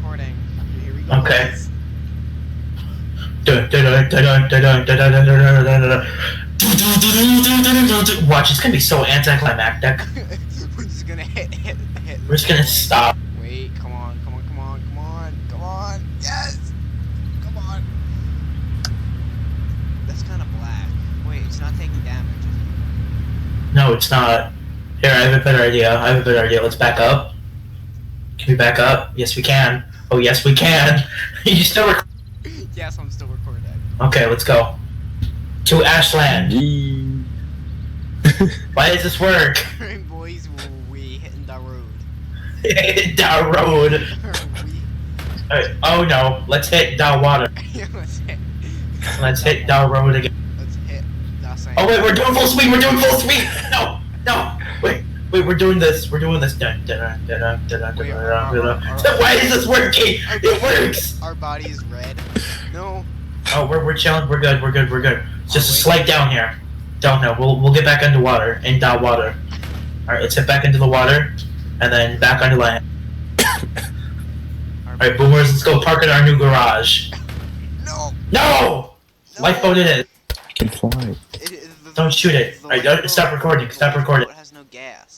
recording. Here we go. Okay. Watch, it's gonna be so anticlimactic. We're just gonna hit. We're just gonna stop. Wait, come on. Yes! Come on. That's kind of black. Wait, it's not taking damage, is it? No, it's not. Here, I have a better idea. Let's back up. Can we back up? Yes, we can. Oh, yes, we can. You still recording? Yes, I'm still recording. Okay, let's go. To Ashland. Why does this work? Boys, we hitting the road. Down road. We... Alright, oh no, let's hit down water. Let's hit down road again. Let's hit the same. Oh wait, we're doing full speed. No, wait, we're doing this. Why is this working? It works. Our body is red. No. Oh, we're chilling. We're good. Just a slight down here. Downhill. We'll get back underwater and down water. All right, let's hit back into the water, and then back under land. All right, boomers, let's go park in our new garage. No! Lifeboat it is. I can fly. Don't shoot it. All right, stop recording. The boat has no gas.